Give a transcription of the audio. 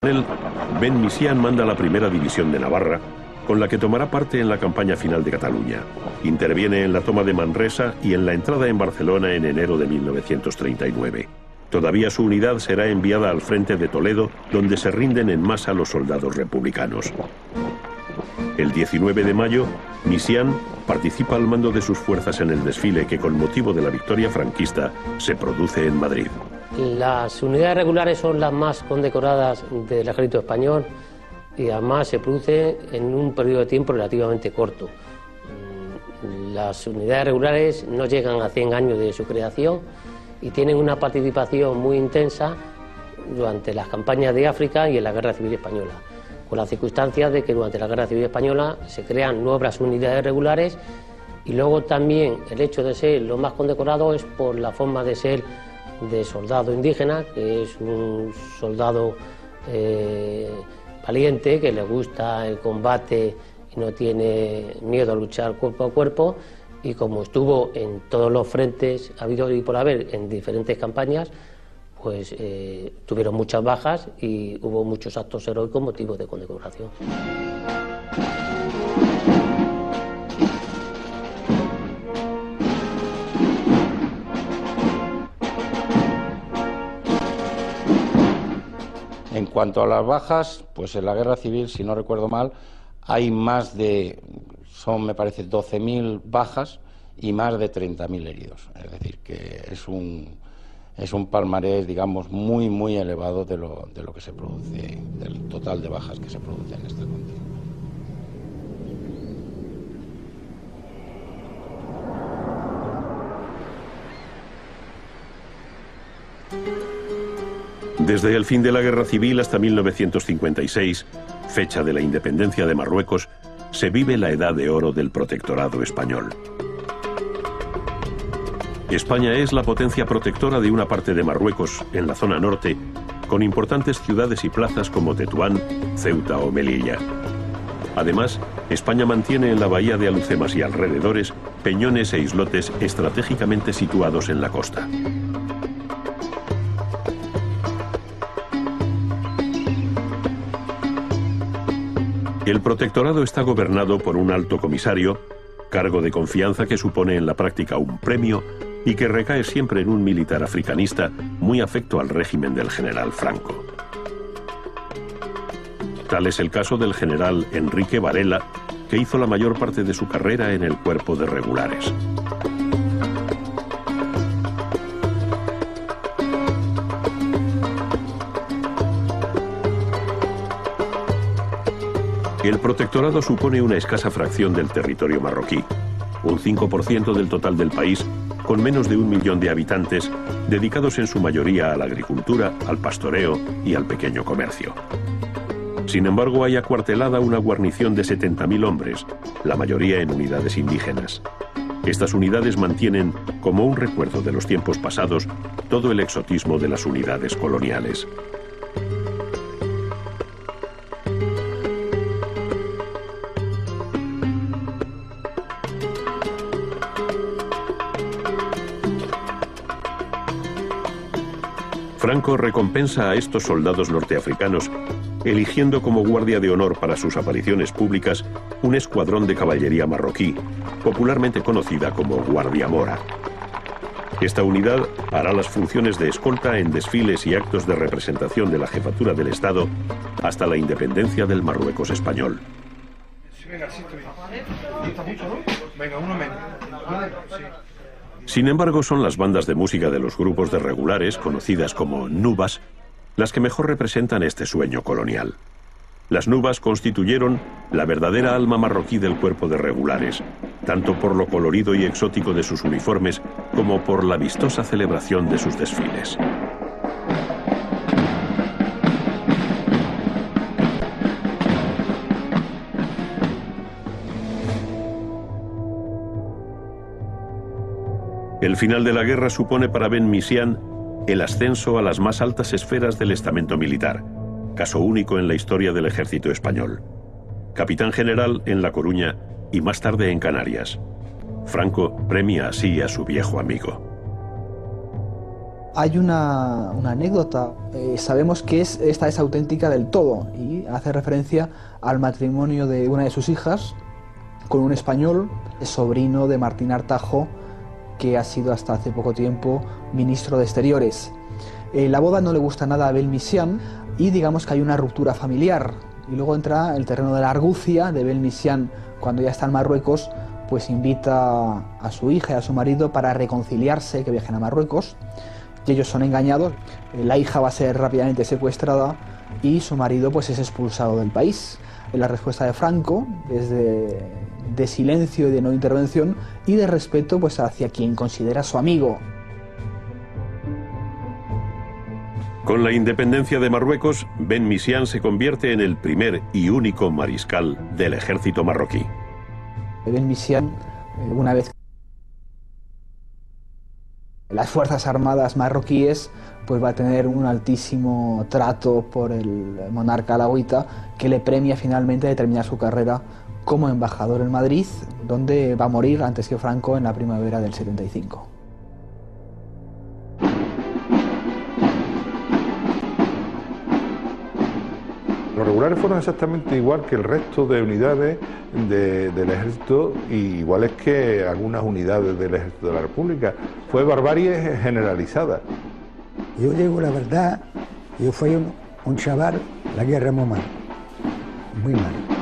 coronel Ben Misián manda la primera división de Navarra, con la que tomará parte en la campaña final de Cataluña. Interviene en la toma de Manresa y en la entrada en Barcelona en enero de 1939. Todavía su unidad será enviada al frente de Toledo, donde se rinden en masa los soldados republicanos. El 19 de mayo, Misián participa al mando de sus fuerzas en el desfile que, con motivo de la victoria franquista, se produce en Madrid. Las unidades regulares son las más condecoradas del ejército español y además se produce en un periodo de tiempo relativamente corto. Las unidades regulares no llegan a 100 años de su creación y tienen una participación muy intensa durante las campañas de África y en la Guerra Civil Española, con la circunstancia de que durante la Guerra Civil Española se crean nuevas unidades regulares y luego también el hecho de ser lo más condecorado es por la forma de ser de soldado indígena, que es un soldado valiente, que le gusta el combate y no tiene miedo a luchar cuerpo a cuerpo, y como estuvo en todos los frentes habido y por haber en diferentes campañas, pues tuvieron muchas bajas y hubo muchos actos heroicos motivos de condecoración. En cuanto a las bajas, pues en la guerra civil, si no recuerdo mal, hay más de, me parece, 12.000 bajas y más de 30.000 heridos. Es decir, que es un palmarés, digamos, muy elevado de lo que se produce, del total de bajas que se produce en este continente. Desde el fin de la Guerra Civil hasta 1956, fecha de la independencia de Marruecos, se vive la edad de oro del protectorado español. España es la potencia protectora de una parte de Marruecos, en la zona norte, con importantes ciudades y plazas como Tetuán, Ceuta o Melilla. Además, España mantiene en la bahía de Alhucemas y alrededores peñones e islotes estratégicamente situados en la costa. El protectorado está gobernado por un alto comisario, cargo de confianza que supone en la práctica un premio y que recae siempre en un militar africanista muy afecto al régimen del general Franco. Tal es el caso del general Enrique Varela, que hizo la mayor parte de su carrera en el cuerpo de regulares. El protectorado supone una escasa fracción del territorio marroquí, un 5% del total del país, con menos de 1 millón de habitantes, dedicados en su mayoría a la agricultura, al pastoreo y al pequeño comercio. Sin embargo, hay acuartelada una guarnición de 70.000 hombres, la mayoría en unidades indígenas. Estas unidades mantienen, como un recuerdo de los tiempos pasados, todo el exotismo de las unidades coloniales. Franco recompensa a estos soldados norteafricanos, eligiendo como guardia de honor para sus apariciones públicas un escuadrón de caballería marroquí, popularmente conocida como Guardia Mora. Esta unidad hará las funciones de escolta en desfiles y actos de representación de la jefatura del Estado hasta la independencia del Marruecos español. Sin embargo, son las bandas de música de los grupos de regulares, conocidas como nubas, las que mejor representan este sueño colonial. Las nubas constituyeron la verdadera alma marroquí del cuerpo de regulares, tanto por lo colorido y exótico de sus uniformes como por la vistosa celebración de sus desfiles. El final de la guerra supone para Ben Misián el ascenso a las más altas esferas del estamento militar, caso único en la historia del ejército español. Capitán general en La Coruña y más tarde en Canarias. Franco premia así a su viejo amigo. Hay una anécdota, sabemos que esta es auténtica del todo y hace referencia al matrimonio de una de sus hijas con un español, sobrino de Martín Artajo, que ha sido hasta hace poco tiempo ministro de Exteriores. La boda no le gusta nada a Abel Misián y digamos que hay una ruptura familiar. Y luego entra el terreno de la argucia de Abel Misián cuando ya está en Marruecos, pues invita a su hija y a su marido para reconciliarse, que viajen a Marruecos, y ellos son engañados. La hija va a ser rápidamente secuestrada y su marido pues es expulsado del país. La respuesta de Franco es de silencio y de no intervención y de respeto pues hacia quien considera su amigo. Con la independencia de Marruecos, Ben Misián se convierte en el primer y único mariscal del ejército marroquí. Ben Misián, una vez las Fuerzas Armadas marroquíes, pues va a tener un altísimo trato por el monarca alauita, que le premia finalmente a terminar su carrera como embajador en Madrid, donde va a morir antes que Franco en la primavera del 75. Los regulares fueron exactamente igual que el resto de unidades del ejército, y iguales que algunas unidades del ejército de la República. Fue barbarie generalizada. Yo digo la verdad, yo fui un chaval, la guerra muy mal, muy mal.